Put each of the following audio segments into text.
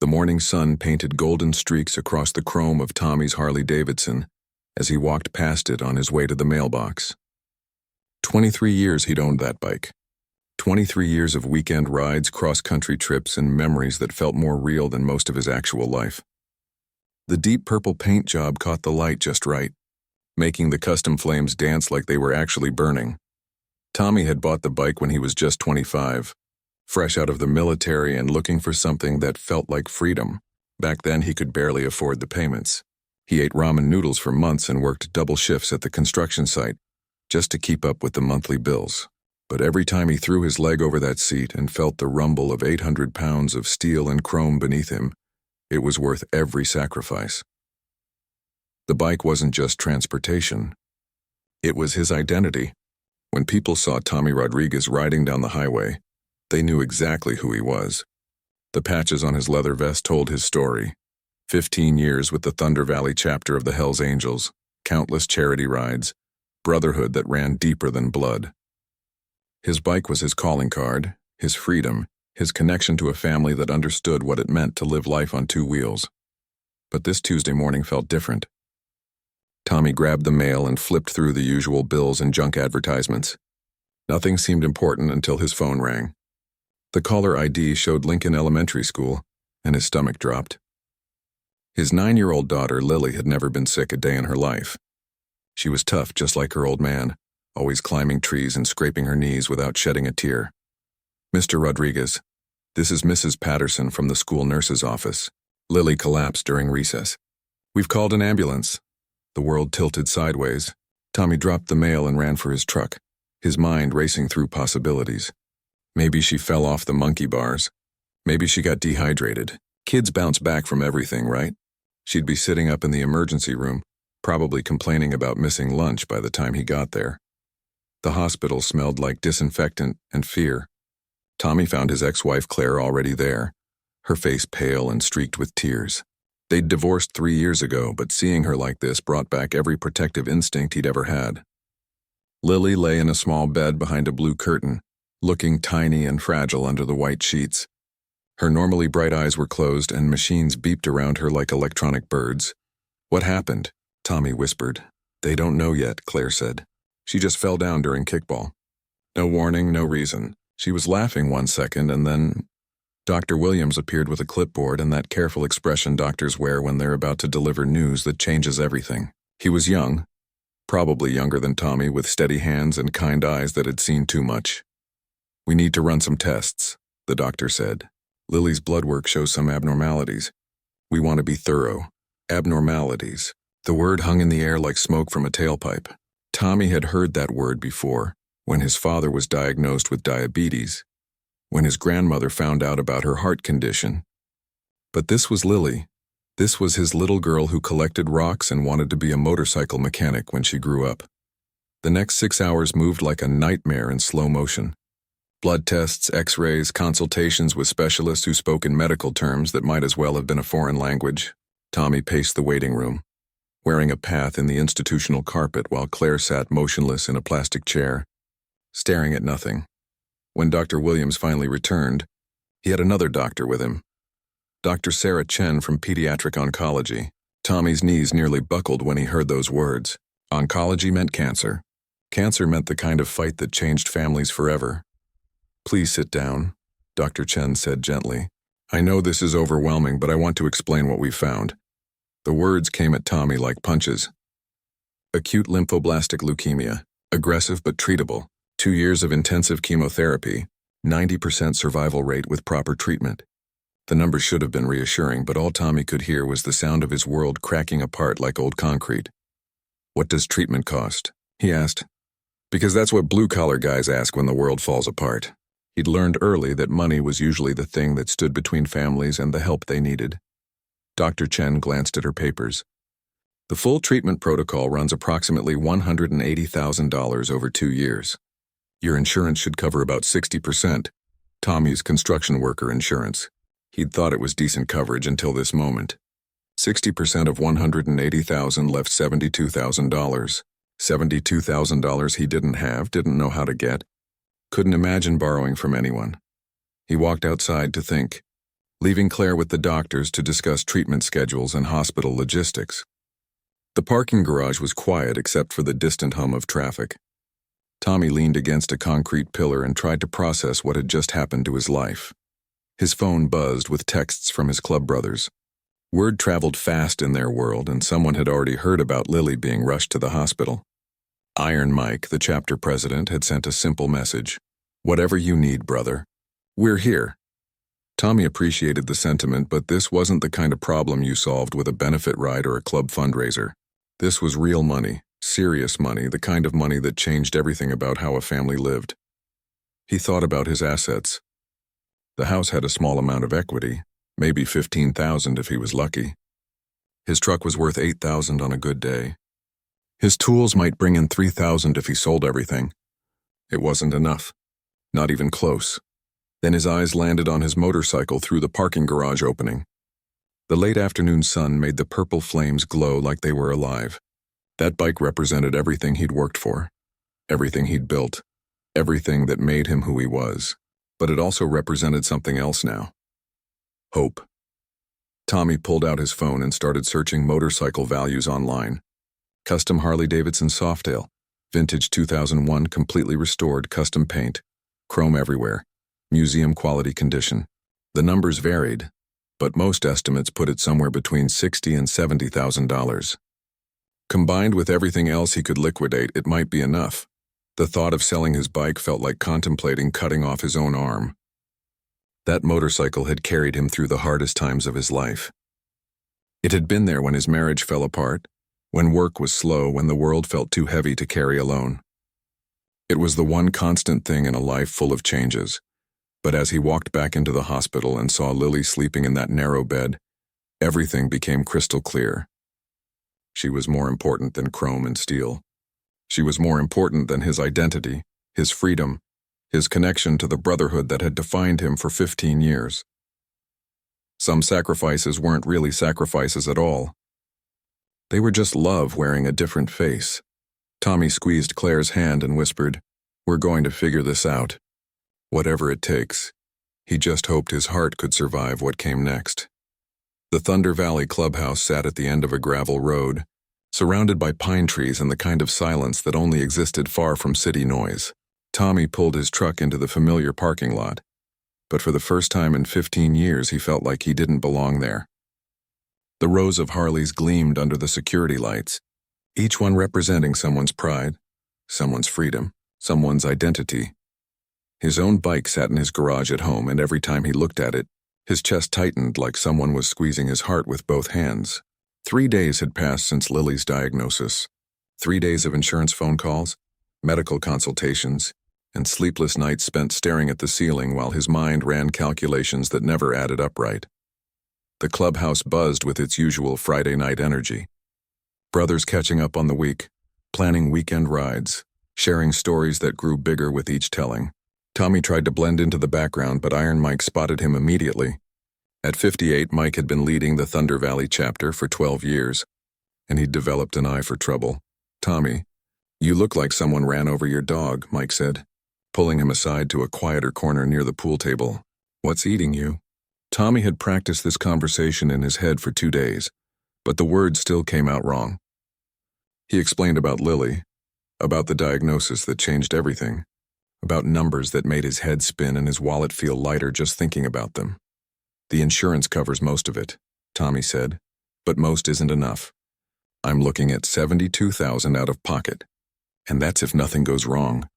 The morning sun painted golden streaks across the chrome of Tommy's Harley Davidson as he walked past it on his way to the mailbox. 23 years he'd owned that bike. 23 years of weekend rides, cross-country trips, and memories that felt more real than most of his actual life. The deep purple paint job caught the light just right, making the custom flames dance like they were actually burning. Tommy had bought the bike when he was just 25, fresh out of the military and looking for something that felt like freedom. Back then he could barely afford the payments. He ate ramen noodles for months and worked double shifts at the construction site just to keep up with the monthly bills. But every time he threw his leg over that seat and felt the rumble of 800 pounds of steel and chrome beneath him, it was worth every sacrifice. The bike wasn't just transportation. It was his identity. When people saw Tommy Rodriguez riding down the highway, they knew exactly who he was. The patches on his leather vest told his story. 15 years with the Thunder Valley chapter of the Hells Angels, countless charity rides, brotherhood that ran deeper than blood. His bike was his calling card, his freedom, his connection to a family that understood what it meant to live life on two wheels. But this Tuesday morning felt different. Tommy grabbed the mail and flipped through the usual bills and junk advertisements. Nothing seemed important until his phone rang. The caller ID showed Lincoln Elementary School, and his stomach dropped. His 9-year-old daughter, Lily, had never been sick a day in her life. She was tough, just like her old man, always climbing trees and scraping her knees without shedding a tear. "Mr. Rodriguez, this is Mrs. Patterson from the school nurse's office." Lily collapsed during recess. "We've called an ambulance." The world tilted sideways. Tommy dropped the mail and ran for his truck, his mind racing through possibilities. Maybe she fell off the monkey bars. Maybe she got dehydrated. Kids bounce back from everything, right? She'd be sitting up in the emergency room, probably complaining about missing lunch by the time he got there. The hospital smelled like disinfectant and fear. Tommy found his ex-wife Claire already there, her face pale and streaked with tears. They'd divorced 3 years ago, but seeing her like this brought back every protective instinct he'd ever had. Lily lay in a small bed behind a blue curtain, looking tiny and fragile under the white sheets. Her normally bright eyes were closed and machines beeped around her like electronic birds. "What happened?" Tommy whispered. "They don't know yet," Claire said. "She just fell down during kickball. No warning, no reason. She was laughing 1 second and then—" Dr. Williams appeared with a clipboard and that careful expression doctors wear when they're about to deliver news that changes everything. He was young, probably younger than Tommy, with steady hands and kind eyes that had seen too much. "We need to run some tests," the doctor said. "Lily's blood work shows some abnormalities. We want to be thorough." Abnormalities. The word hung in the air like smoke from a tailpipe. Tommy had heard that word before, when his father was diagnosed with diabetes, when his grandmother found out about her heart condition. But this was Lily. This was his little girl who collected rocks and wanted to be a motorcycle mechanic when she grew up. The next 6 hours moved like a nightmare in slow motion. Blood tests, x-rays, consultations with specialists who spoke in medical terms that might as well have been a foreign language. Tommy paced the waiting room, wearing a path in the institutional carpet while Claire sat motionless in a plastic chair, staring at nothing. When Dr. Williams finally returned, he had another doctor with him, Dr. Sarah Chen from Pediatric Oncology. Tommy's knees nearly buckled when he heard those words. Oncology meant cancer. Cancer meant the kind of fight that changed families forever. "Please sit down," Dr. Chen said gently. "I know this is overwhelming, but I want to explain what we found." The words came at Tommy like punches. Acute lymphoblastic leukemia, aggressive but treatable, 2 years of intensive chemotherapy, 90% survival rate with proper treatment. The numbers should have been reassuring, but all Tommy could hear was the sound of his world cracking apart like old concrete. "What does treatment cost?" he asked. Because that's what blue-collar guys ask when the world falls apart. He'd learned early that money was usually the thing that stood between families and the help they needed. Dr. Chen glanced at her papers. "The full treatment protocol runs approximately $180,000 over 2 years. Your insurance should cover about 60%, Tommy's construction worker insurance. He'd thought it was decent coverage until this moment. 60% of $180,000 left $72,000. $72,000 he didn't have, didn't know how to get, couldn't imagine borrowing from anyone. He walked outside to think. leaving Claire with the doctors to discuss treatment schedules and hospital logistics. The parking garage was quiet except for the distant hum of traffic. Tommy leaned against a concrete pillar and tried to process what had just happened to his life. His phone buzzed with texts from his club brothers. Word traveled fast in their world, and someone had already heard about Lily being rushed to the hospital. Iron Mike, the chapter president, had sent a simple message. "Whatever you need, brother. We're here." Tommy appreciated the sentiment, but this wasn't the kind of problem you solved with a benefit ride or a club fundraiser. This was real money, serious money, the kind of money that changed everything about how a family lived. He thought about his assets. The house had a small amount of equity, maybe $15,000 if he was lucky. His truck was worth $8,000 on a good day. His tools might bring in $3,000 if he sold everything. It wasn't enough. Not even close. Then his eyes landed on his motorcycle through the parking garage opening. The late afternoon sun made the purple flames glow like they were alive. That bike represented everything he'd worked for, everything he'd built, everything that made him who he was. But it also represented something else now. Hope. Tommy pulled out his phone and started searching motorcycle values online. Custom Harley-Davidson Softail, vintage 2001, completely restored, custom paint, chrome everywhere, museum quality condition. The numbers varied, but most estimates put it somewhere between $60,000 and $70,000. Combined with everything else he could liquidate, it might be enough. The thought of selling his bike felt like contemplating cutting off his own arm. That motorcycle had carried him through the hardest times of his life. It had been there when his marriage fell apart, when work was slow, when the world felt too heavy to carry alone. It was the one constant thing in a life full of changes. But as he walked back into the hospital and saw Lily sleeping in that narrow bed, everything became crystal clear. She was more important than chrome and steel. She was more important than his identity, his freedom, his connection to the brotherhood that had defined him for 15 years. Some sacrifices weren't really sacrifices at all. They were just love wearing a different face. Tommy squeezed Claire's hand and whispered, "We're going to figure this out. Whatever it takes." He just hoped his heart could survive what came next. The Thunder Valley clubhouse sat at the end of a gravel road, surrounded by pine trees and the kind of silence that only existed far from city noise. Tommy pulled his truck into the familiar parking lot, but for the first time in 15 years he felt like he didn't belong there. The rows of Harleys gleamed under the security lights, each one representing someone's pride, someone's freedom, someone's identity. His own bike sat in his garage at home, and every time he looked at it, his chest tightened like someone was squeezing his heart with both hands. 3 days had passed since Lily's diagnosis. 3 days of insurance phone calls, medical consultations, and sleepless nights spent staring at the ceiling while his mind ran calculations that never added up right. The clubhouse buzzed with its usual Friday night energy. Brothers catching up on the week, planning weekend rides, sharing stories that grew bigger with each telling. Tommy tried to blend into the background, but Iron Mike spotted him immediately. At 58, Mike had been leading the Thunder Valley chapter for 12 years, and he'd developed an eye for trouble. "Tommy, you look like someone ran over your dog," Mike said, pulling him aside to a quieter corner near the pool table. "What's eating you?" Tommy had practiced this conversation in his head for 2 days, but the words still came out wrong. He explained about Lily, about the diagnosis that changed everything, about numbers that made his head spin and his wallet feel lighter just thinking about them. "The insurance covers most of it," Tommy said, "but most isn't enough. I'm looking at $72,000 out of pocket. And that's if nothing goes wrong,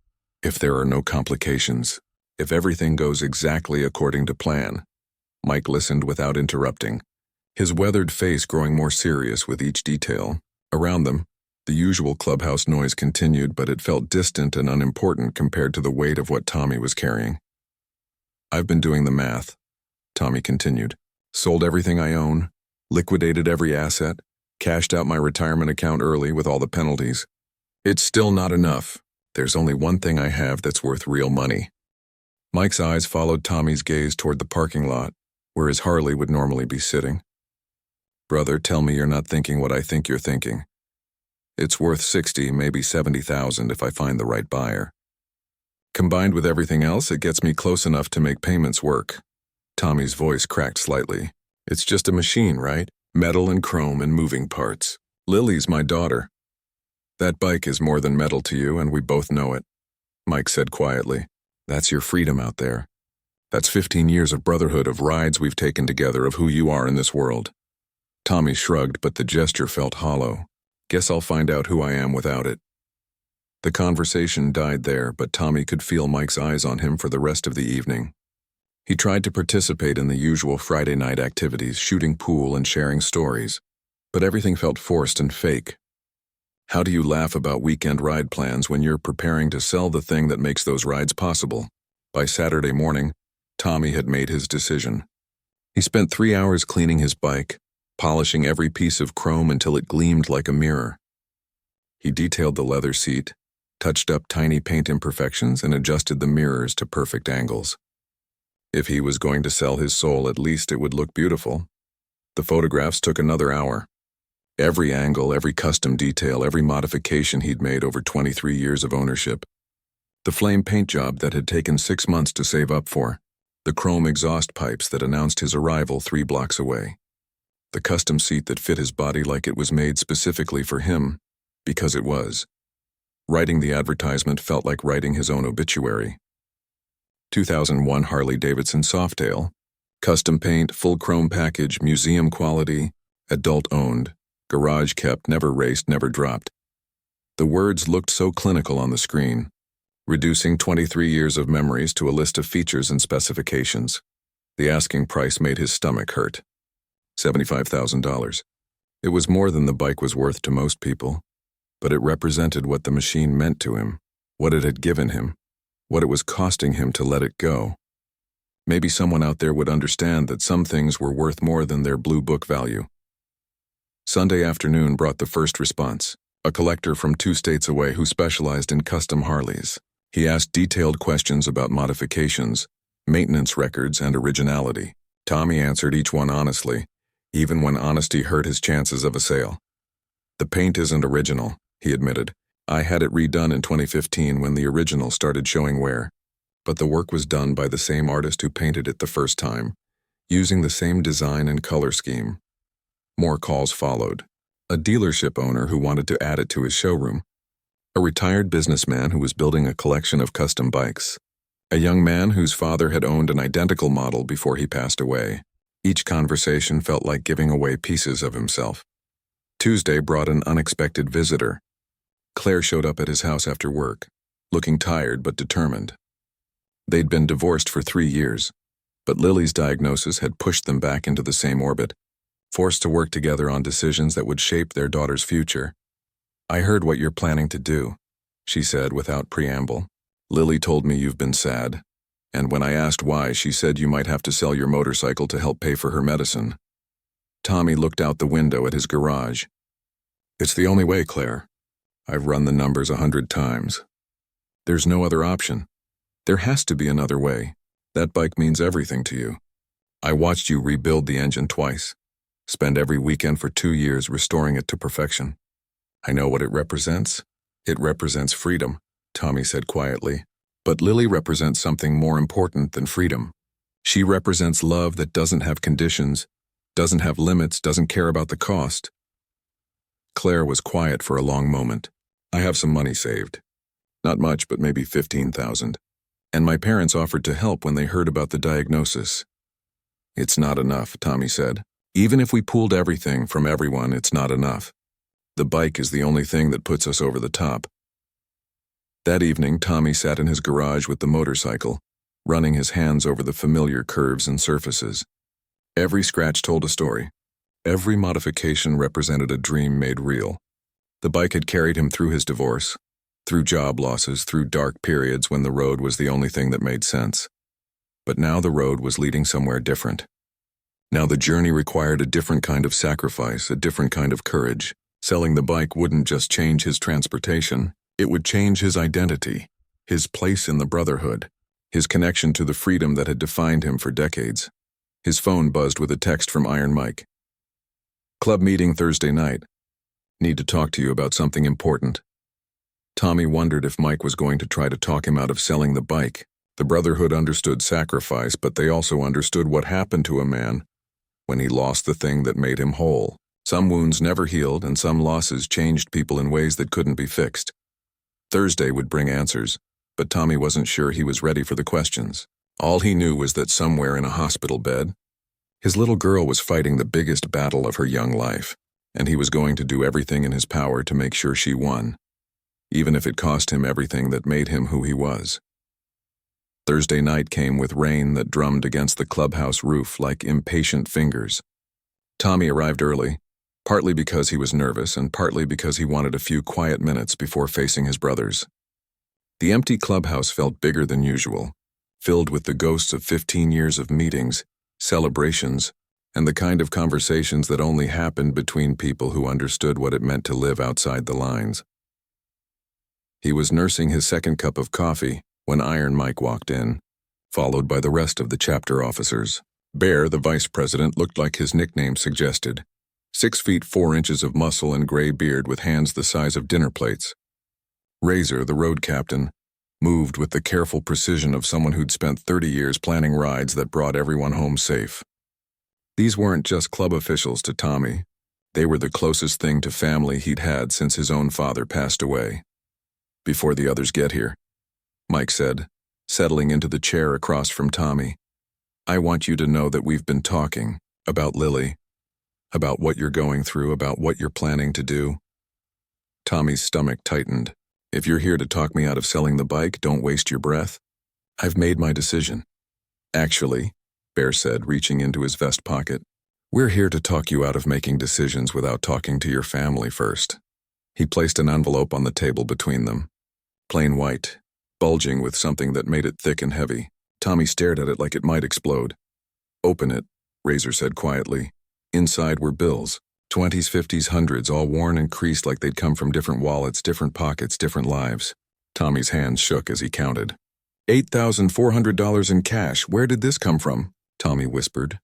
if there are no complications, if everything goes exactly according to plan." Mike listened without interrupting, his weathered face growing more serious with each detail. Around them, the usual clubhouse noise continued, but it felt distant and unimportant compared to the weight of what Tommy was carrying. "I've been doing the math," Tommy continued. "Sold everything I own, liquidated every asset, cashed out my retirement account early with all the penalties. It's still not enough. There's only one thing I have that's worth real money." Mike's eyes followed Tommy's gaze toward the parking lot, where his Harley would normally be sitting. "Brother, tell me you're not thinking what I think you're thinking. It's worth 60, maybe 70,000 if I find the right buyer. Combined with everything else, it gets me close enough to make payments work." Tommy's voice cracked slightly. It's just a machine, right? Metal and chrome and moving parts. Lily's my daughter. That bike is more than metal to you, and we both know it, Mike said quietly. That's your freedom out there. That's 15 years of brotherhood, of rides we've taken together, of who you are in this world. Tommy shrugged, but the gesture felt hollow. Guess I'll find out who I am without it. The conversation died there, but Tommy could feel Mike's eyes on him for the rest of the evening. He tried to participate in the usual Friday night activities, shooting pool and sharing stories, but everything felt forced and fake. How do you laugh about weekend ride plans when you're preparing to sell the thing that makes those rides possible? By Saturday morning, Tommy had made his decision. He spent 3 hours cleaning his bike, polishing every piece of chrome until it gleamed like a mirror. He detailed the leather seat, touched up tiny paint imperfections, and adjusted the mirrors to perfect angles. If he was going to sell his soul, at least it would look beautiful. The photographs took another hour. Every angle, every custom detail, every modification he'd made over 23 years of ownership. The flame paint job that had taken 6 months to save up for. The chrome exhaust pipes that announced his arrival 3 blocks away. The custom seat that fit his body like it was made specifically for him, because it was. Writing the advertisement felt like writing his own obituary. 2001 Harley Davidson Softail. Custom paint, full chrome package, museum quality, adult owned, garage kept, never raced, never dropped. The words looked so clinical on the screen, reducing 23 years of memories to a list of features and specifications. The asking price made his stomach hurt. $75,000. It was more than the bike was worth to most people, but it represented what the machine meant to him, what it had given him, what it was costing him to let it go. Maybe someone out there would understand that some things were worth more than their blue book value. Sunday afternoon brought the first response, a collector from 2 states away who specialized in custom Harleys. He asked detailed questions about modifications, maintenance records, and originality. Tommy answered each one honestly, even when honesty hurt his chances of a sale. The paint isn't original, he admitted. I had it redone in 2015 when the original started showing wear, but the work was done by the same artist who painted it the first time, using the same design and color scheme. More calls followed. A dealership owner who wanted to add it to his showroom. A retired businessman who was building a collection of custom bikes. A young man whose father had owned an identical model before he passed away. Each conversation felt like giving away pieces of himself. Tuesday brought an unexpected visitor. Claire showed up at his house after work, looking tired but determined. They'd been divorced for 3 years, but Lily's diagnosis had pushed them back into the same orbit, forced to work together on decisions that would shape their daughter's future. I heard what you're planning to do, she said without preamble. Lily told me you've been sad, and when I asked why, she said you might have to sell your motorcycle to help pay for her medicine. Tommy looked out the window at his garage. It's the only way, Claire. I've run the numbers 100 times. There's no other option. There has to be another way. That bike means everything to you. I watched you rebuild the engine twice, spend every weekend for 2 years restoring it to perfection. I know what it represents. It represents freedom, Tommy said quietly. But Lily represents something more important than freedom. She represents love that doesn't have conditions, doesn't have limits, doesn't care about the cost. Claire was quiet for a long moment. I have some money saved. Not much, but maybe $15,000. And my parents offered to help when they heard about the diagnosis. It's not enough, Tommy said. Even if we pooled everything from everyone, it's not enough. The bike is the only thing that puts us over the top. That evening, Tommy sat in his garage with the motorcycle, running his hands over the familiar curves and surfaces. Every scratch told a story. Every modification represented a dream made real. The bike had carried him through his divorce, through job losses, through dark periods when the road was the only thing that made sense. But now the road was leading somewhere different. Now the journey required a different kind of sacrifice, a different kind of courage. Selling the bike wouldn't just change his transportation, it would change his identity, his place in the brotherhood, his connection to the freedom that had defined him for decades. His phone buzzed with a text from Iron Mike. Club meeting Thursday night. Need to talk to you about something important. Tommy wondered if Mike was going to try to talk him out of selling the bike. The Brotherhood understood sacrifice, but they also understood what happened to a man when he lost the thing that made him whole. Some wounds never healed, and some losses changed people in ways that couldn't be fixed. Thursday would bring answers, but Tommy wasn't sure he was ready for the questions. All he knew was that somewhere in a hospital bed, his little girl was fighting the biggest battle of her young life, and he was going to do everything in his power to make sure she won, even if it cost him everything that made him who he was. Thursday night came with rain that drummed against the clubhouse roof like impatient fingers. Tommy arrived early, partly because he was nervous and partly because he wanted a few quiet minutes before facing his brothers. The empty clubhouse felt bigger than usual, filled with the ghosts of 15 years of meetings, celebrations, and the kind of conversations that only happened between people who understood what it meant to live outside the lines. He was nursing his second cup of coffee when Iron Mike walked in, followed by the rest of the chapter officers. Bear, the vice president, looked like his nickname suggested. 6 feet 4 inches of muscle and gray beard with hands the size of dinner plates. Razor, the road captain, moved with the careful precision of someone who'd spent 30 years planning rides that brought everyone home safe. These weren't just club officials to Tommy. They were the closest thing to family he'd had since his own father passed away. "Before the others get here," Mike said, settling into the chair across from Tommy, "I want you to know that we've been talking about Lily, about what you're going through, about what you're planning to do." Tommy's stomach tightened. "If you're here to talk me out of selling the bike, don't waste your breath. I've made my decision." "Actually," Bear said, reaching into his vest pocket, "we're here to talk you out of making decisions without talking to your family first." He placed an envelope on the table between them. Plain white, bulging with something that made it thick and heavy. Tommy stared at it like it might explode. "Open it," Razor said quietly. Inside were bills, 20s, 50s, 100s, all worn and creased like they'd come from different wallets, different pockets, different lives. Tommy's hands shook as he counted. $8,400 in cash. Where did this come from?" Tommy whispered.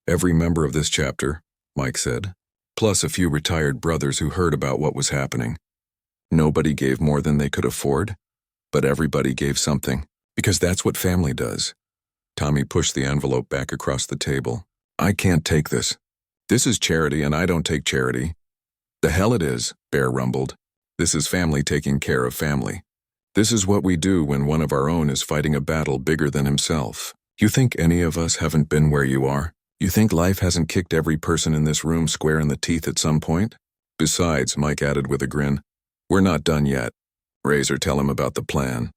"Every member of this chapter," Mike said, "plus a few retired brothers who heard about what was happening. Nobody gave more than they could afford, but everybody gave something, because that's what family does." Tommy pushed the envelope back across the table. "I can't take this. This is charity and I don't take charity." "The hell it is," Bear rumbled. "This is family taking care of family. This is what we do when one of our own is fighting a battle bigger than himself. You think any of us haven't been where you are? You think life hasn't kicked every person in this room square in the teeth at some point? Besides," Mike added with a grin, "we're not done yet. Razor, tell him about the plan."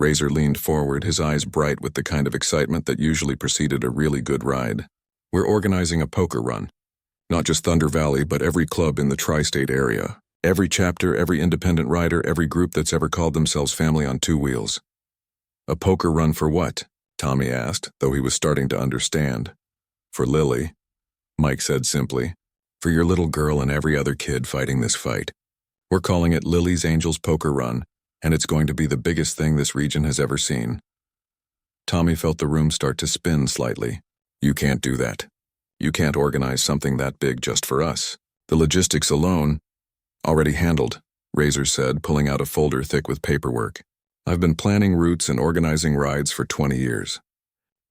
Razor leaned forward, his eyes bright with the kind of excitement that usually preceded a really good ride. "We're organizing a poker run. Not just Thunder Valley, but every club in the tri-state area. Every chapter, every independent rider, every group that's ever called themselves family on 2 wheels. "A poker run for what?" Tommy asked, though he was starting to understand. "For Lily," Mike said simply. "For your little girl and every other kid fighting this fight. We're calling it Lily's Angels Poker Run, and it's going to be the biggest thing this region has ever seen." Tommy felt the room start to spin slightly. "You can't do that. You can't organize something that big just for us. The logistics alone—" "Already handled," Razor said, pulling out a folder thick with paperwork. "I've been planning routes and organizing rides for 20 years.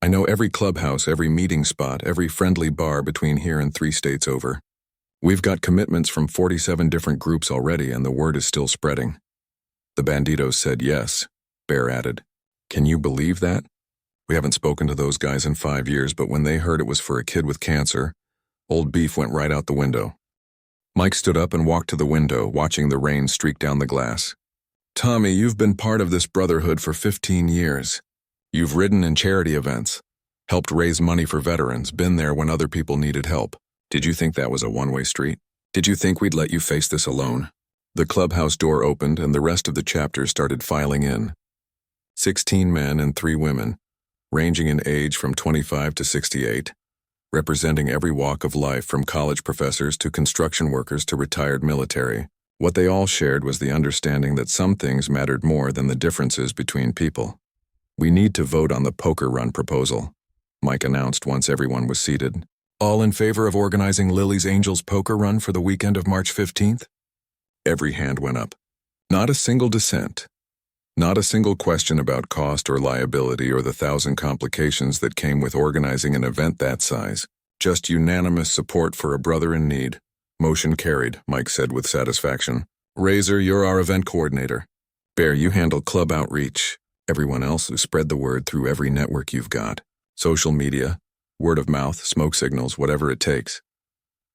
I know every clubhouse, every meeting spot, every friendly bar between here and 3 states over. We've got commitments from 47 different groups already, and the word is still spreading." "The Banditos said yes," Bear added. "Can you believe that? We haven't spoken to those guys in 5 years, but when they heard it was for a kid with cancer, old beef went right out the window." Mike stood up and walked to the window, watching the rain streak down the glass. "Tommy, you've been part of this brotherhood for 15 years. You've ridden in charity events, helped raise money for veterans, been there when other people needed help. Did you think that was a one-way street? Did you think we'd let you face this alone?" The clubhouse door opened and the rest of the chapter started filing in. 16 men and 3 women, ranging in age from 25 to 68, representing every walk of life from college professors to construction workers to retired military. What they all shared was the understanding that some things mattered more than the differences between people. "We need to vote on the poker run proposal," Mike announced once everyone was seated. "All in favor of organizing Lily's Angels Poker Run for the weekend of March 15th? Every hand went up. Not a single dissent. Not a single question about cost or liability or the 1,000 complications that came with organizing an event that size. Just unanimous support for a brother in need. Motion carried, Mike said with satisfaction. Razor, you're our event coordinator. Bear, you handle club outreach. Everyone else, spread the word through every network you've got. Social media, word of mouth, smoke signals, whatever it takes.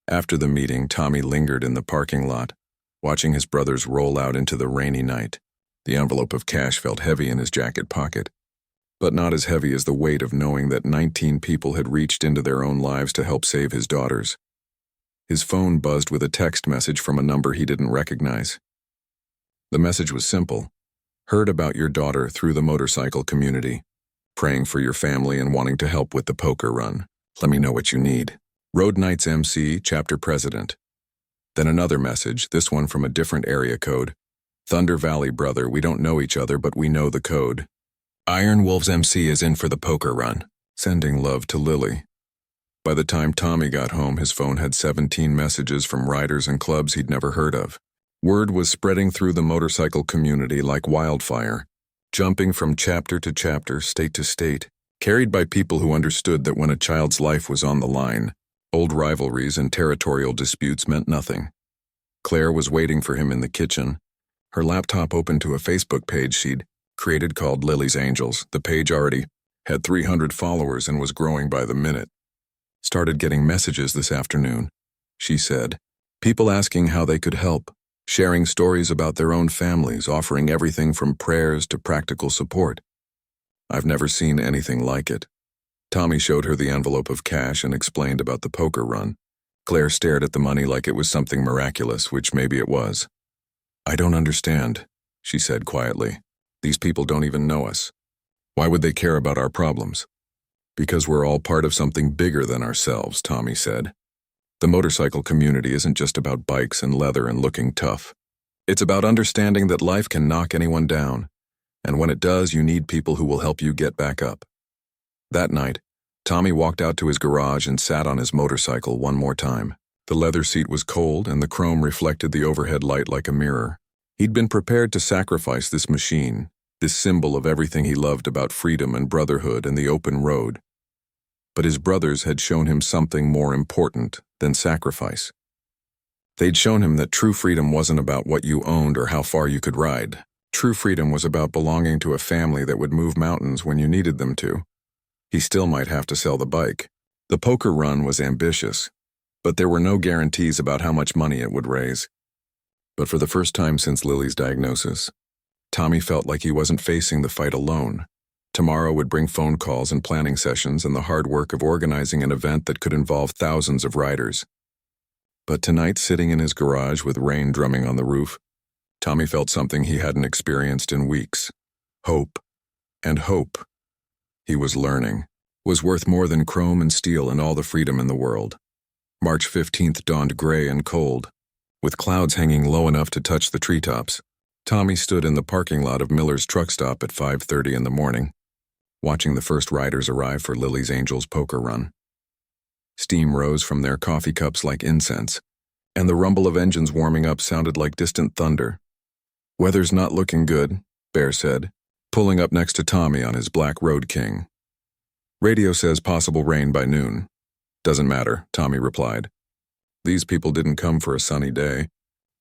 After the meeting, Tommy lingered in the parking lot, watching his brothers roll out into the rainy night. The envelope of cash felt heavy in his jacket pocket, but not as heavy as the weight of knowing that 19 people had reached into their own lives to help save his daughters. His phone buzzed with a text message from a number he didn't recognize. The message was simple. Heard about your daughter through the motorcycle community. Praying for your family and wanting to help with the poker run. Let me know what you need. Road Knights MC, chapter president. Then another message, this one from a different area code. Thunder Valley brother, we don't know each other, but we know the code. Iron Wolves MC is in for the poker run. Sending love to Lily. By the time Tommy got home, his phone had 17 messages from riders and clubs he'd never heard of. Word was spreading through the motorcycle community like wildfire, jumping from chapter to chapter, state to state, carried by people who understood that when a child's life was on the line, old rivalries and territorial disputes meant nothing. Claire was waiting for him in the kitchen, her laptop open to a Facebook page she'd created called Lily's Angels. The page already had 300 followers and was growing by the minute. Started getting messages this afternoon, she said. People asking how they could help, sharing stories about their own families, offering everything from prayers to practical support. I've never seen anything like it. Tommy showed her the envelope of cash and explained about the poker run. Claire stared at the money like it was something miraculous, which maybe it was. I don't understand, she said quietly. These people don't even know us. Why would they care about our problems? Because we're all part of something bigger than ourselves, Tommy said. The motorcycle community isn't just about bikes and leather and looking tough. It's about understanding that life can knock anyone down, and when it does, you need people who will help you get back up. That night, Tommy walked out to his garage and sat on his motorcycle one more time. The leather seat was cold, and the chrome reflected the overhead light like a mirror. He'd been prepared to sacrifice this machine, this symbol of everything he loved about freedom and brotherhood and the open road. But his brothers had shown him something more important than sacrifice. They'd shown him that true freedom wasn't about what you owned or how far you could ride. True freedom was about belonging to a family that would move mountains when you needed them to. He still might have to sell the bike. The poker run was ambitious, but there were no guarantees about how much money it would raise. But for the first time since Lily's diagnosis, Tommy felt like he wasn't facing the fight alone. Tomorrow would bring phone calls and planning sessions and the hard work of organizing an event that could involve thousands of riders. But tonight, sitting in his garage with rain drumming on the roof, Tommy felt something he hadn't experienced in weeks. Hope. And hope, he was learning, was worth more than chrome and steel and all the freedom in the world. March 15th dawned gray and cold, with clouds hanging low enough to touch the treetops. Tommy stood in the parking lot of Miller's truck stop at 5:30 in the morning, watching the first riders arrive for Lily's Angels poker run. Steam rose from their coffee cups like incense, and the rumble of engines warming up sounded like distant thunder. Weather's not looking good, Bear said, pulling up next to Tommy on his black Road King. Radio says possible rain by noon. Doesn't matter, Tommy replied. These people didn't come for a sunny day.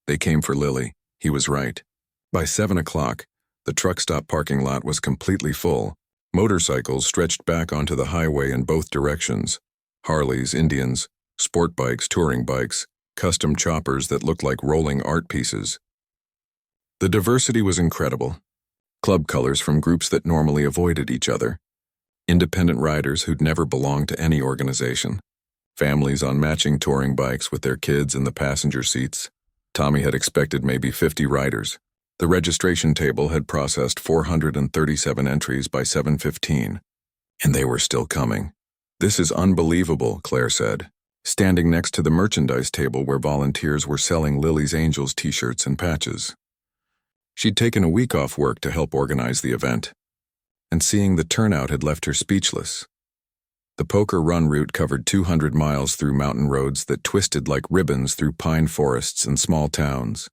They came for Lily. He was right. By 7 o'clock, the truck stop parking lot was completely full. Motorcycles stretched back onto the highway in both directions. Harleys, Indians, sport bikes, touring bikes, custom choppers that looked like rolling art pieces. The diversity was incredible. Club colors from groups that normally avoided each other. Independent riders who'd never belonged to any organization. Families on matching touring bikes with their kids in the passenger seats. Tommy had expected maybe 50 riders. The registration table had processed 437 entries by 7:15, and they were still coming. This is unbelievable, Claire said, standing next to the merchandise table where volunteers were selling Lily's Angels t-shirts and patches. She'd taken a week off work to help organize the event, and seeing the turnout had left her speechless. The poker run route covered 200 miles through mountain roads that twisted like ribbons through pine forests and small towns.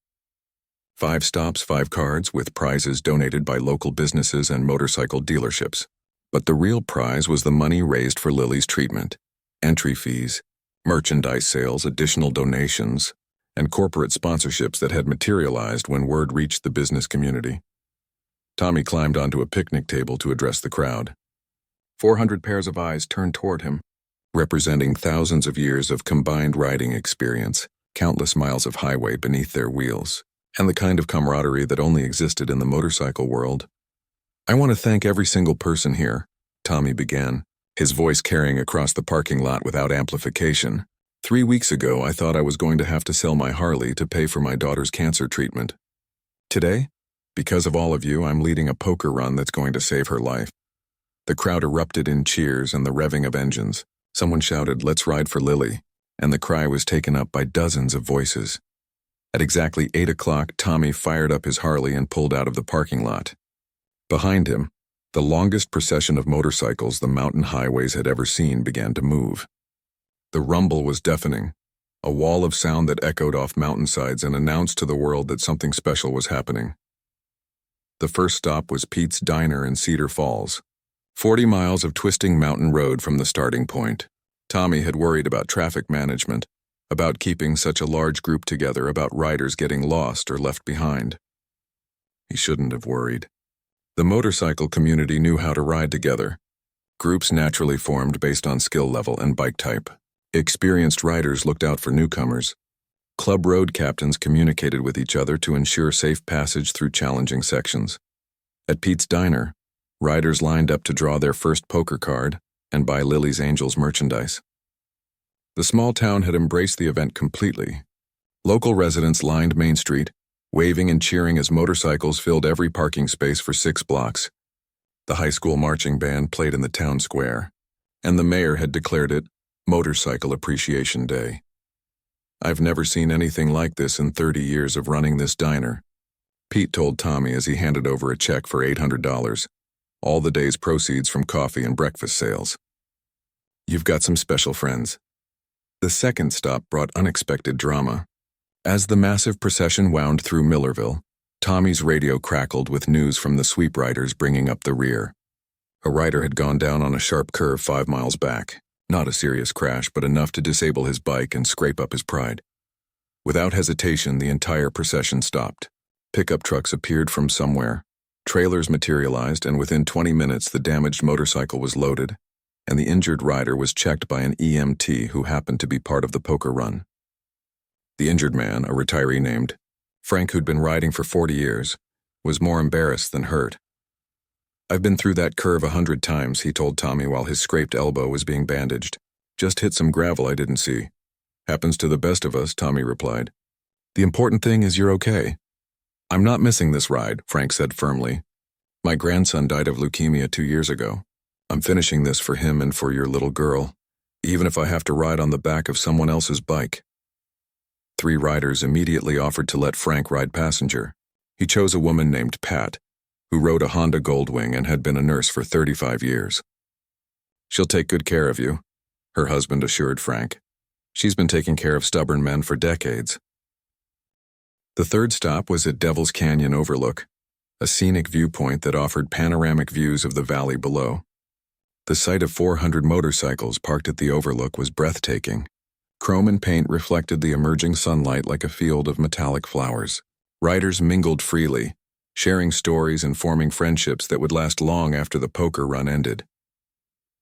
5 stops, 5 cards, with prizes donated by local businesses and motorcycle dealerships. But the real prize was the money raised for Lily's treatment. Entry fees, merchandise sales, additional donations, and corporate sponsorships that had materialized when word reached the business community. Tommy climbed onto a picnic table to address the crowd. 400 pairs of eyes turned toward him, representing thousands of years of combined riding experience, countless miles of highway beneath their wheels, and the kind of camaraderie that only existed in the motorcycle world. "I want to thank every single person here," Tommy began, his voice carrying across the parking lot without amplification. "3 weeks ago, I thought I was going to have to sell my Harley to pay for my daughter's cancer treatment. Today, because of all of you, I'm leading a poker run that's going to save her life." The crowd erupted in cheers and the revving of engines. Someone shouted, "Let's ride for Lily," and the cry was taken up by dozens of voices. At exactly 8 o'clock, Tommy fired up his Harley and pulled out of the parking lot. Behind him, the longest procession of motorcycles the mountain highways had ever seen began to move. The rumble was deafening, a wall of sound that echoed off mountainsides and announced to the world that something special was happening. The first stop was Pete's Diner in Cedar Falls, 40 miles of twisting mountain road from the starting point. Tommy had worried about traffic management, about keeping such a large group together, about riders getting lost or left behind. He shouldn't have worried. The motorcycle community knew how to ride together. Groups naturally formed based on skill level and bike type. Experienced riders looked out for newcomers. Club road captains communicated with each other to ensure safe passage through challenging sections. At Pete's Diner, riders lined up to draw their first poker card and buy Lily's Angels merchandise. The small town had embraced the event completely. Local residents lined Main Street, waving and cheering as motorcycles filled every parking space for 6 blocks. The high school marching band played in the town square, and the mayor had declared it Motorcycle Appreciation Day. "I've never seen anything like this in 30 years of running this diner," Pete told Tommy as he handed over a check for $800, all the day's proceeds from coffee and breakfast sales. "You've got some special friends." The second stop brought unexpected drama. As the massive procession wound through Millerville, Tommy's radio crackled with news from the sweep riders bringing up the rear. A rider had gone down on a sharp curve 5 miles back. Not a serious crash, but enough to disable his bike and scrape up his pride. Without hesitation, the entire procession stopped. Pickup trucks appeared from somewhere. Trailers materialized, and within 20 minutes the damaged motorcycle was loaded, and the injured rider was checked by an EMT who happened to be part of the poker run. The injured man, a retiree named Frank who'd been riding for 40 years, was more embarrassed than hurt. "I've been through that curve 100 times, he told Tommy while his scraped elbow was being bandaged. "Just hit some gravel I didn't see." "Happens to the best of us," Tommy replied. "The important thing is you're okay." "I'm not missing this ride," Frank said firmly. "My grandson died of leukemia 2 years ago. I'm finishing this for him and for your little girl, even if I have to ride on the back of someone else's bike." 3 riders immediately offered to let Frank ride passenger. He chose a woman named Pat, who rode a Honda Goldwing and had been a nurse for 35 years. "She'll take good care of you," her husband assured Frank. "She's been taking care of stubborn men for decades." The third stop was at Devil's Canyon Overlook, a scenic viewpoint that offered panoramic views of the valley below. The sight of 400 motorcycles parked at the overlook was breathtaking. Chrome and paint reflected the emerging sunlight like a field of metallic flowers. Riders mingled freely, sharing stories and forming friendships that would last long after the poker run ended.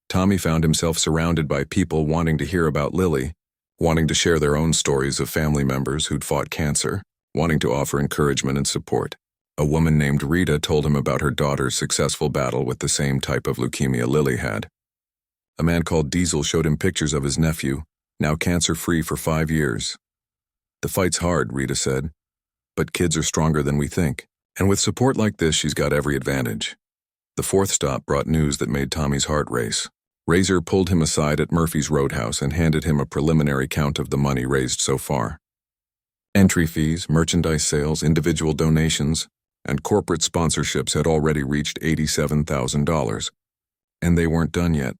Tommy found himself surrounded by people wanting to hear about Lily, wanting to share their own stories of family members who'd fought cancer, wanting to offer encouragement and support. A woman named Rita told him about her daughter's successful battle with the same type of leukemia Lily had. A man called Diesel showed him pictures of his nephew, now cancer-free for 5 years. "The fight's hard," Rita said, "but kids are stronger than we think. And with support like this, she's got every advantage." The fourth stop brought news that made Tommy's heart race. Razor pulled him aside at Murphy's Roadhouse and handed him a preliminary count of the money raised so far. Entry fees, merchandise sales, individual donations, and corporate sponsorships had already reached $87,000. And they weren't done yet.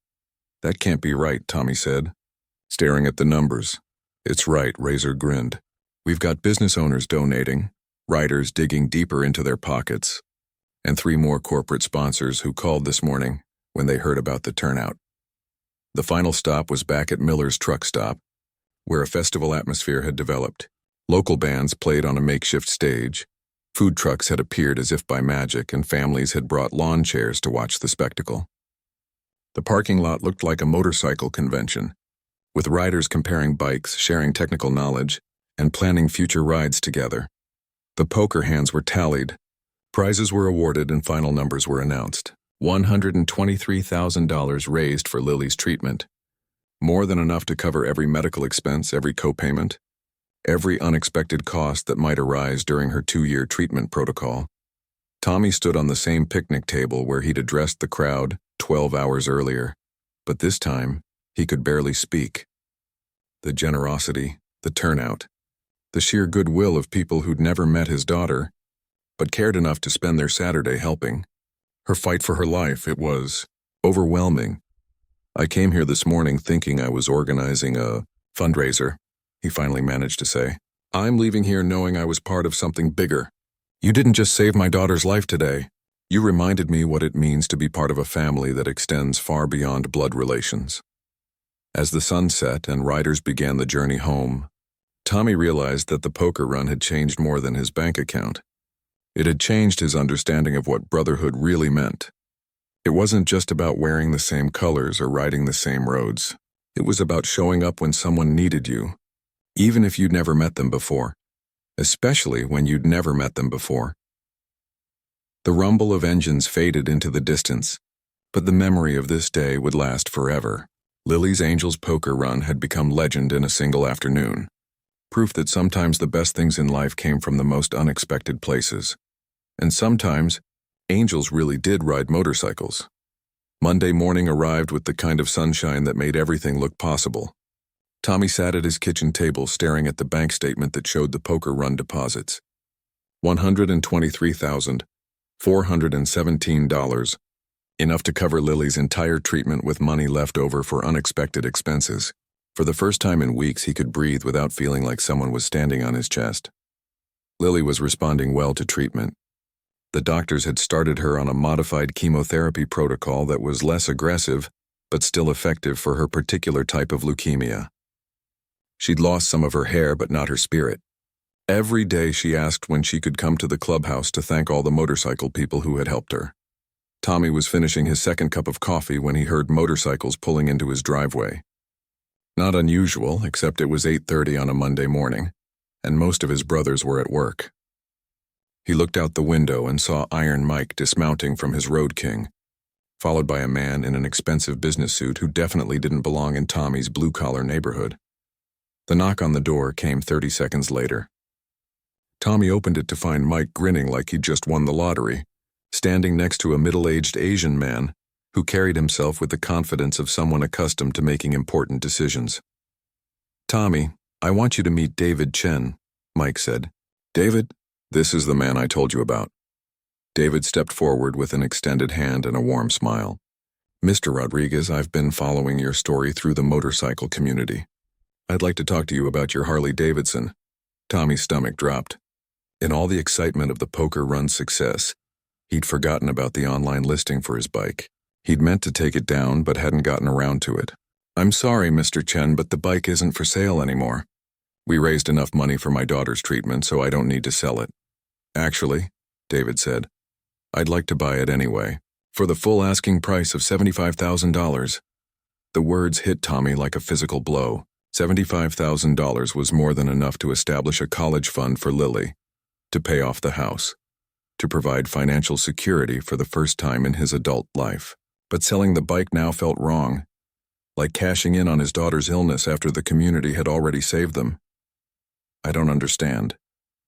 "That can't be right," Tommy said, staring at the numbers. "It's right," Razor grinned. "We've got business owners donating, riders digging deeper into their pockets, and 3 more corporate sponsors who called this morning when they heard about the turnout. The final stop was back at Miller's truck stop, where a festival atmosphere had developed. Local bands played on a makeshift stage, food trucks had appeared as if by magic, and families had brought lawn chairs to watch the spectacle. The parking lot looked like a motorcycle convention, with riders comparing bikes, sharing technical knowledge, and planning future rides together. The poker hands were tallied, prizes were awarded, and final numbers were announced. $123,000 raised for Lily's treatment, more than enough to cover every medical expense, every copayment, every unexpected cost that might arise during her 2-year treatment protocol. Tommy stood on the same picnic table where he'd addressed the crowd 12 hours earlier, but this time he could barely speak. The generosity, the turnout, the sheer goodwill of people who'd never met his daughter, but cared enough to spend their Saturday helping. Her fight for her life, it was overwhelming. "I came here this morning thinking I was organizing a fundraiser," he finally managed to say. "I'm leaving here knowing I was part of something bigger. You didn't just save my daughter's life today. You reminded me what it means to be part of a family that extends far beyond blood relations." As the sun set and riders began the journey home, Tommy realized that the poker run had changed more than his bank account. It had changed his understanding of what brotherhood really meant. It wasn't just about wearing the same colors or riding the same roads. It was about showing up when someone needed you, even if you'd never met them before, especially when you'd never met them before. The rumble of engines faded into the distance, but the memory of this day would last forever. Lily's Angels poker run had become legend in a single afternoon, proof that sometimes the best things in life came from the most unexpected places. And sometimes, angels really did ride motorcycles. Monday morning arrived with the kind of sunshine that made everything look possible. Tommy sat at his kitchen table staring at the bank statement that showed the poker run deposits. $123,417, enough to cover Lily's entire treatment with money left over for unexpected expenses. For the first time in weeks, he could breathe without feeling like someone was standing on his chest. Lily was responding well to treatment. The doctors had started her on a modified chemotherapy protocol that was less aggressive, but still effective for her particular type of leukemia. She'd lost some of her hair, but not her spirit. Every day she asked when she could come to the clubhouse to thank all the motorcycle people who had helped her. Tommy was finishing his second cup of coffee when he heard motorcycles pulling into his driveway. Not unusual, except it was 8:30 on a Monday morning, and most of his brothers were at work. He looked out the window and saw Iron Mike dismounting from his Road King, followed by a man in an expensive business suit who definitely didn't belong in Tommy's blue-collar neighborhood. The knock on the door came 30 seconds later. Tommy opened it to find Mike grinning like he'd just won the lottery, standing next to a middle-aged Asian man who carried himself with the confidence of someone accustomed to making important decisions. "Tommy, I want you to meet David Chen," Mike said. "David? This is the man I told you about." David stepped forward with an extended hand and a warm smile. "Mr. Rodriguez, I've been following your story through the motorcycle community. I'd like to talk to you about your Harley Davidson." Tommy's stomach dropped. In all the excitement of the poker run's success, he'd forgotten about the online listing for his bike. He'd meant to take it down, but hadn't gotten around to it. "I'm sorry, Mr. Chen, but the bike isn't for sale anymore. We raised enough money for my daughter's treatment, so I don't need to sell it." "Actually," David said, "I'd like to buy it anyway, for the full asking price of $75,000. The words hit Tommy like a physical blow. $75,000 was more than enough to establish a college fund for Lily, to pay off the house, to provide financial security for the first time in his adult life. But selling the bike now felt wrong, like cashing in on his daughter's illness after the community had already saved them. "I don't understand,"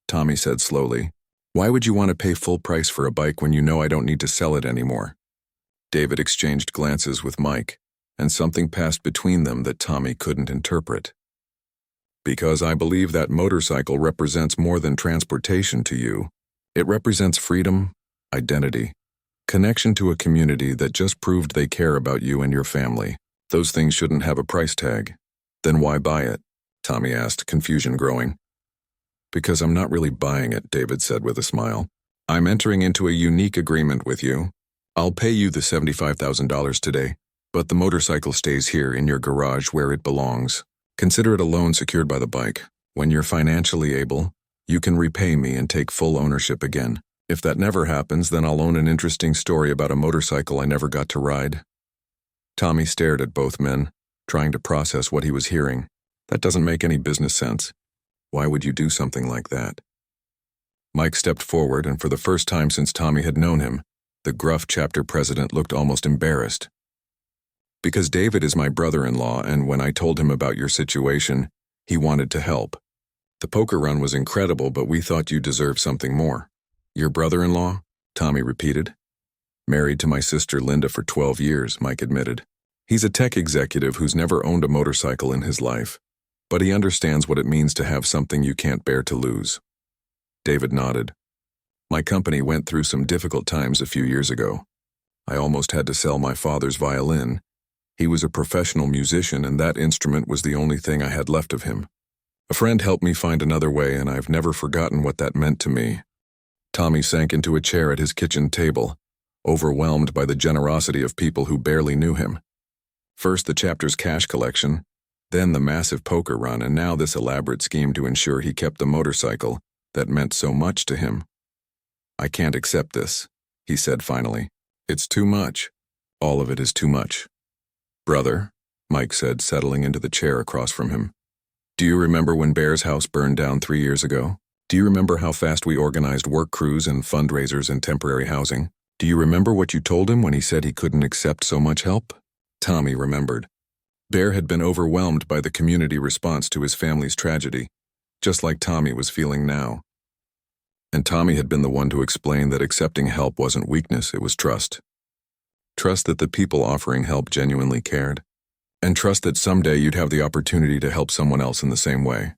Tommy said slowly. "Why would you want to pay full price for a bike when you know I don't need to sell it anymore?" David exchanged glances with Mike, and something passed between them that Tommy couldn't interpret. "Because I believe that motorcycle represents more than transportation to you. It represents freedom, identity, connection to a community that just proved they care about you and your family. Those things shouldn't have a price tag." "Then why buy it?" Tommy asked, confusion growing. Because I'm not really buying it, David said with a smile. I'm entering into a unique agreement with you. I'll pay you the $75,000 today, but the motorcycle stays here in your garage where it belongs. Consider it a loan secured by the bike. When you're financially able, you can repay me and take full ownership again. If that never happens, then I'll own an interesting story about a motorcycle I never got to ride. Tommy stared at both men, trying to process what he was hearing. That doesn't make any business sense. Why would you do something like that? Mike stepped forward, and for the first time since Tommy had known him, the gruff chapter president looked almost embarrassed. Because David is my brother-in-law, and when I told him about your situation, he wanted to help. The poker run was incredible, but we thought you deserved something more. Your brother-in-law? Tommy repeated. Married to my sister Linda for 12 years, Mike admitted. He's a tech executive who's never owned a motorcycle in his life, but he understands what it means to have something you can't bear to lose. David nodded. My company went through some difficult times a few years ago. I almost had to sell my father's violin. He was a professional musician, and that instrument was the only thing I had left of him. A friend helped me find another way, and I've never forgotten what that meant to me. Tommy sank into a chair at his kitchen table, overwhelmed by the generosity of people who barely knew him. First the chapter's cash collection, then the massive poker run, and now this elaborate scheme to ensure he kept the motorcycle that meant so much to him. I can't accept this, he said finally. It's too much. All of it is too much. Brother, Mike said, settling into the chair across from him. Do you remember when Bear's house burned down 3 years ago? Do you remember how fast we organized work crews and fundraisers and temporary housing? Do you remember what you told him when he said he couldn't accept so much help? Tommy remembered. Bear had been overwhelmed by the community response to his family's tragedy, just like Tommy was feeling now. And Tommy had been the one to explain that accepting help wasn't weakness, it was trust. Trust that the people offering help genuinely cared. And trust that someday you'd have the opportunity to help someone else in the same way.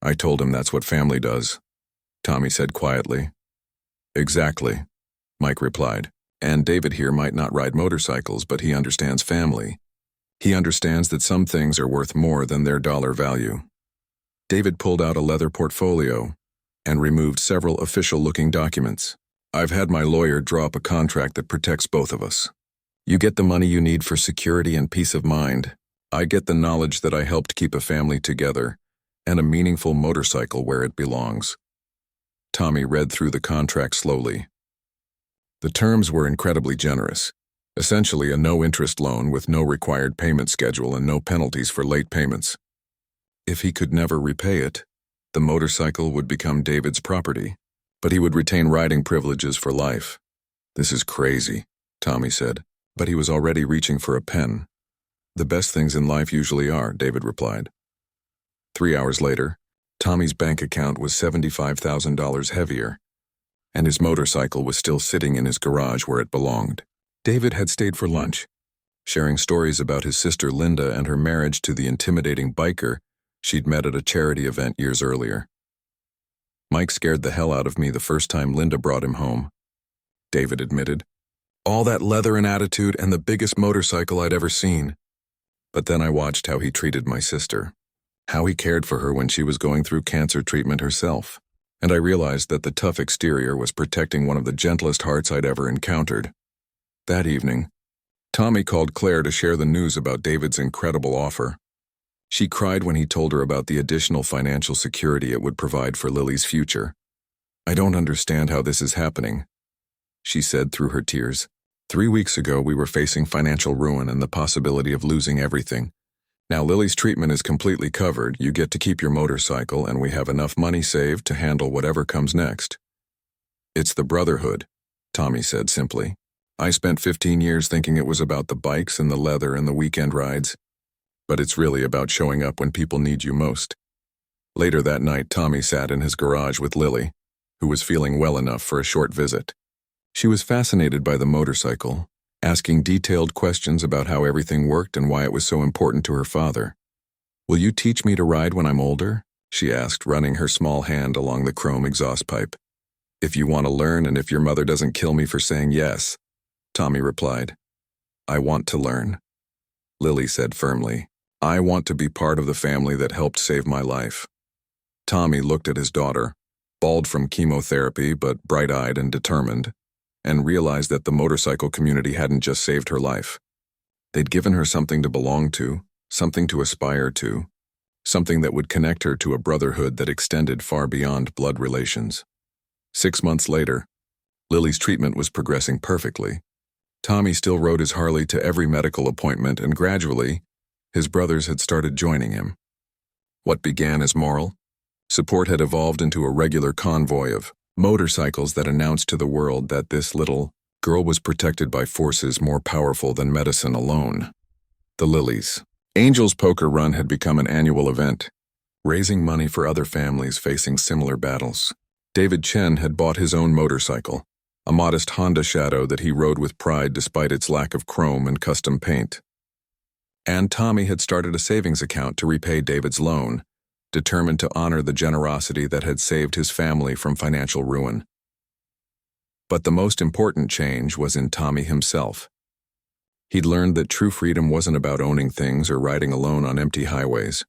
I told him that's what family does, Tommy said quietly. Exactly, Mike replied. And David here might not ride motorcycles, but he understands family. He understands that some things are worth more than their dollar value. David pulled out a leather portfolio and removed several official-looking documents. I've had my lawyer draw up a contract that protects both of us. You get the money you need for security and peace of mind. I get the knowledge that I helped keep a family together and a meaningful motorcycle where it belongs. Tommy read through the contract slowly. The terms were incredibly generous. Essentially a no-interest loan with no required payment schedule and no penalties for late payments. If he could never repay it, the motorcycle would become David's property, but he would retain riding privileges for life. This is crazy, Tommy said, but he was already reaching for a pen. The best things in life usually are, David replied. 3 hours later, Tommy's bank account was $75,000 heavier, and his motorcycle was still sitting in his garage where it belonged. David had stayed for lunch, sharing stories about his sister Linda and her marriage to the intimidating biker she'd met at a charity event years earlier. Mike scared the hell out of me the first time Linda brought him home, David admitted. All that leather and attitude and the biggest motorcycle I'd ever seen. But then I watched how he treated my sister, how he cared for her when she was going through cancer treatment herself, and I realized that the tough exterior was protecting one of the gentlest hearts I'd ever encountered. That evening, Tommy called Claire to share the news about David's incredible offer. She cried when he told her about the additional financial security it would provide for Lily's future. I don't understand how this is happening, she said through her tears. 3 weeks ago, we were facing financial ruin and the possibility of losing everything. Now Lily's treatment is completely covered, you get to keep your motorcycle, and we have enough money saved to handle whatever comes next. It's the brotherhood, Tommy said simply. I spent 15 years thinking it was about the bikes and the leather and the weekend rides, but it's really about showing up when people need you most. Later that night, Tommy sat in his garage with Lily, who was feeling well enough for a short visit. She was fascinated by the motorcycle, asking detailed questions about how everything worked and why it was so important to her father. Will you teach me to ride when I'm older? She asked, running her small hand along the chrome exhaust pipe. If you want to learn and if your mother doesn't kill me for saying yes, Tommy replied. I want to learn. Lily said firmly. I want to be part of the family that helped save my life. Tommy looked at his daughter, bald from chemotherapy but bright-eyed and determined, and realized that the motorcycle community hadn't just saved her life. They'd given her something to belong to, something to aspire to, something that would connect her to a brotherhood that extended far beyond blood relations. 6 months later, Lily's treatment was progressing perfectly. Tommy still rode his Harley to every medical appointment, and gradually, his brothers had started joining him. What began as moral support had evolved into a regular convoy of motorcycles that announced to the world that this little girl was protected by forces more powerful than medicine alone. The Lilies. Angel's Poker Run had become an annual event, raising money for other families facing similar battles. David Chen had bought his own motorcycle, a modest Honda Shadow that he rode with pride despite its lack of chrome and custom paint. And Tommy had started a savings account to repay David's loan, determined to honor the generosity that had saved his family from financial ruin. But the most important change was in Tommy himself. He'd learned that true freedom wasn't about owning things or riding alone on empty highways.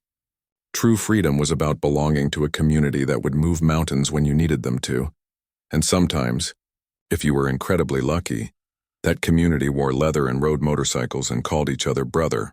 True freedom was about belonging to a community that would move mountains when you needed them to. And sometimes, if you were incredibly lucky, that community wore leather and rode motorcycles and called each other brother.